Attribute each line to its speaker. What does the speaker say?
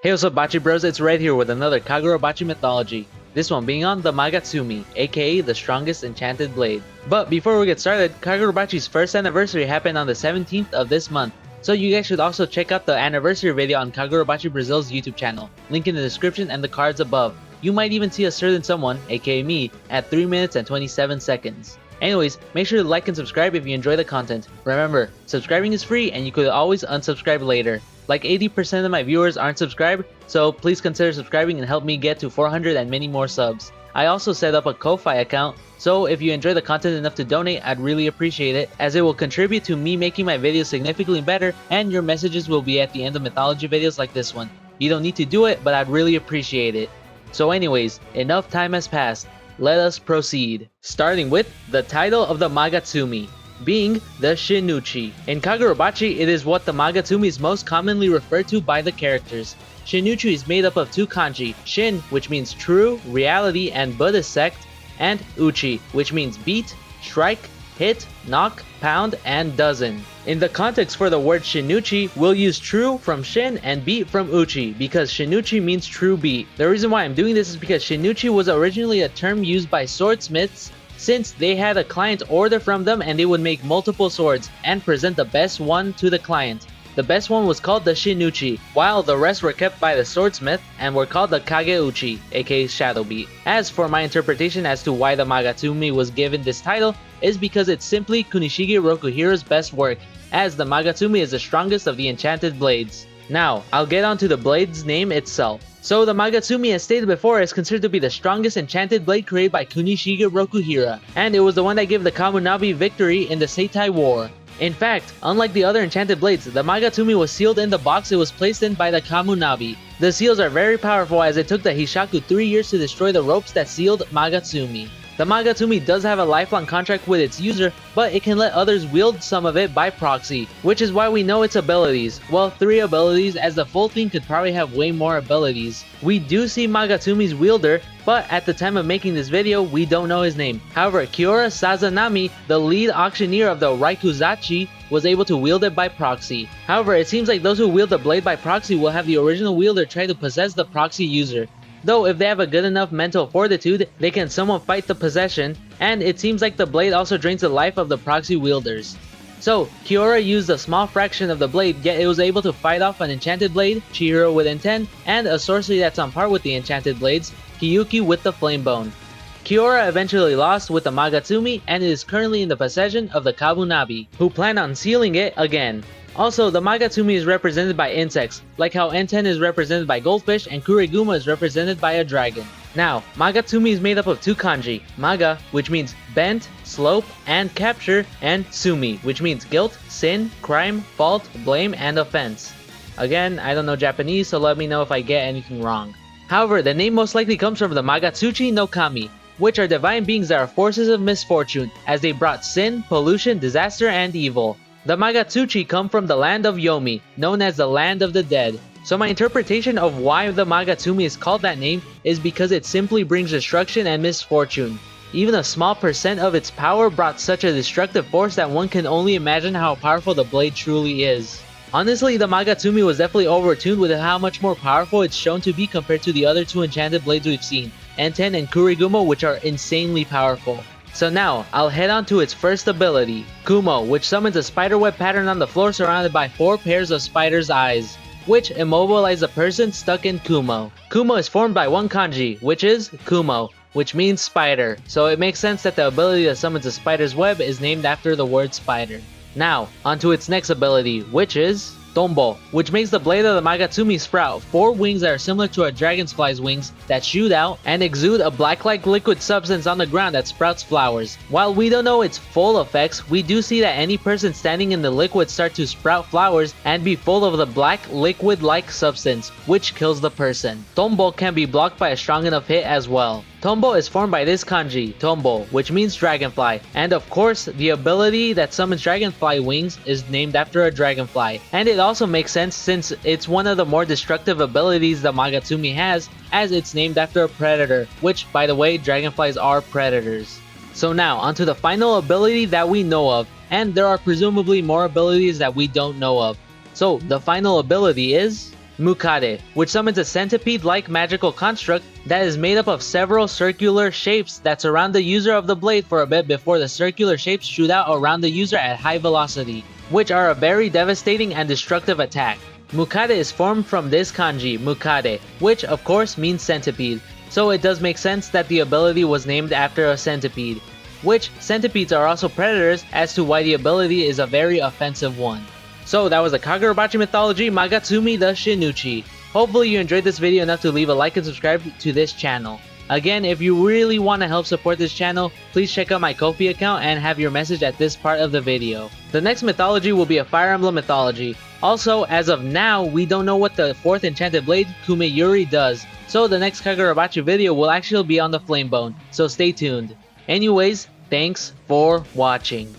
Speaker 1: Hey, what's up, Bachi Bros? It's Red here with another Kagurabachi Mythology. This one being on the Magatsumi, aka the strongest enchanted blade. But before we get started, Kagurabachi's first anniversary happened on the 17th of this month, so you guys should also check out the anniversary video on Kagurabachi Brazil's YouTube channel, link in the description and the cards above. You might even see a certain someone, aka me, at 3 minutes and 27 seconds. Anyways, make sure to like and subscribe if you enjoy the content. Remember, subscribing is free and you could always unsubscribe later. Like 80% of my viewers aren't subscribed, so please consider subscribing and help me get to 400 and many more subs. I also set up a Ko-Fi account, so if you enjoy the content enough to donate, I'd really appreciate it, as it will contribute to me making my videos significantly better, and your messages will be at the end of mythology videos like this one. You don't need to do it, but I'd really appreciate it. So anyways, enough time has passed. Let us proceed. Starting with the title of the Magatsumi, being the Shinuchi. In Kagurabachi, it is what the Magatsumi is most commonly referred to by the characters. Shinuchi is made up of two kanji, Shin, which means true, reality, and Buddhist sect, and Uchi, which means beat, strike, hit, knock, pound, and dozen. In the context for the word Shinuchi, we'll use true from Shin and beat from Uchi, because Shinuchi means true beat. The reason why I'm doing this is because Shinuchi was originally a term used by swordsmiths, since they had a client order from them and they would make multiple swords and present the best one to the client. The best one was called the Shinuchi, while the rest were kept by the swordsmith and were called the Kageuchi, aka Shadow Beat. As for my interpretation as to why the Magatsumi was given this title, is because it's simply Kunishige Rokuhira's best work, as the Magatsumi is the strongest of the enchanted blades. Now, I'll get on to the blade's name itself. So the Magatsumi, as stated before, is considered to be the strongest enchanted blade created by Kunishige Rokuhira, and it was the one that gave the Kamunabi victory in the Seitai War. In fact, unlike the other enchanted blades, the Magatsumi was sealed in the box it was placed in by the Kamunabi. The seals are very powerful, as it took the Hishaku 3 years to destroy the ropes that sealed Magatsumi. The Magatsumi does have a lifelong contract with its user, but it can let others wield some of it by proxy, which is why we know its abilities. Well, 3 abilities, as the full thing could probably have way more abilities. We do see Magatsumi's wielder, but at the time of making this video, we don't know his name. However, Kiora Sazanami, the lead auctioneer of the Raikuzachi, was able to wield it by proxy. However, it seems like those who wield the blade by proxy will have the original wielder try to possess the proxy user. Though if they have a good enough mental fortitude, they can somewhat fight the possession, and it seems like the blade also drains the life of the proxy wielders. So, Kiora used a small fraction of the blade, yet it was able to fight off an enchanted blade, Chihiro with intent, and a sorcery that's on par with the enchanted blades, Hiyuki with the flame bone. Kiora eventually lost with the Magatsumi, and it is currently in the possession of the Kabunabi, who plan on sealing it again. Also, the Magatsumi is represented by insects, like how Enten is represented by goldfish and Kureguma is represented by a dragon. Now, Magatsumi is made up of 2 kanji, Maga, which means bent, slope, and capture, and Sumi, which means guilt, sin, crime, fault, blame, and offense. Again, I don't know Japanese, so let me know if I get anything wrong. However, the name most likely comes from the Magatsuchi no Kami, which are divine beings that are forces of misfortune, as they brought sin, pollution, disaster, and evil. The Magatsuchi come from the land of Yomi, known as the land of the dead. So my interpretation of why the Magatsumi is called that name is because it simply brings destruction and misfortune. Even a small percent of its power brought such a destructive force that one can only imagine how powerful the blade truly is. Honestly, the Magatsumi was definitely overtuned with how much more powerful it's shown to be compared to the other 2 enchanted blades we've seen, Enten and Kureguma, which are insanely powerful. So now, I'll head on to its first ability, Kumo, which summons a spiderweb pattern on the floor surrounded by 4 pairs of spider's eyes, which immobilize the person stuck in Kumo. Kumo is formed by 1 kanji, which is Kumo, which means spider, so it makes sense that the ability that summons a spider's web is named after the word spider. Now, onto its next ability, which is Tonbo, which makes the blade of the Magatsumi sprout 4 wings that are similar to a dragonfly's wings that shoot out and exude a black-like liquid substance on the ground that sprouts flowers. While we don't know its full effects, we do see that any person standing in the liquid start to sprout flowers and be full of the black liquid-like substance, which kills the person. Tonbo can be blocked by a strong enough hit as well. Tonbo is formed by this kanji, Tonbo, which means dragonfly, and of course, the ability that summons dragonfly wings is named after a dragonfly, and it also makes sense since it's one of the more destructive abilities the Magatsumi has, as it's named after a predator, which, by the way, dragonflies are predators. So now, onto the final ability that we know of, and there are presumably more abilities that we don't know of. So, the final ability is Mukade, which summons a centipede-like magical construct that is made up of several circular shapes that surround the user of the blade for a bit before the circular shapes shoot out around the user at high velocity, which are a very devastating and destructive attack. Mukade is formed from this kanji, Mukade, which of course means centipede, so it does make sense that the ability was named after a centipede, which centipedes are also predators as to why the ability is a very offensive one. So that was the Kagurabachi Mythology Magatsumi the Shinuchi. Hopefully you enjoyed this video enough to leave a like and subscribe to this channel. Again, if you really want to help support this channel, please check out my Ko-fi account and have your message at this part of the video. The next mythology will be a Fire Emblem mythology. Also, as of now, we don't know what the 4th Enchanted Blade, Kumo, does, so the next Kagurabachi video will actually be on the Flame Bone, so stay tuned. Anyways, thanks for watching.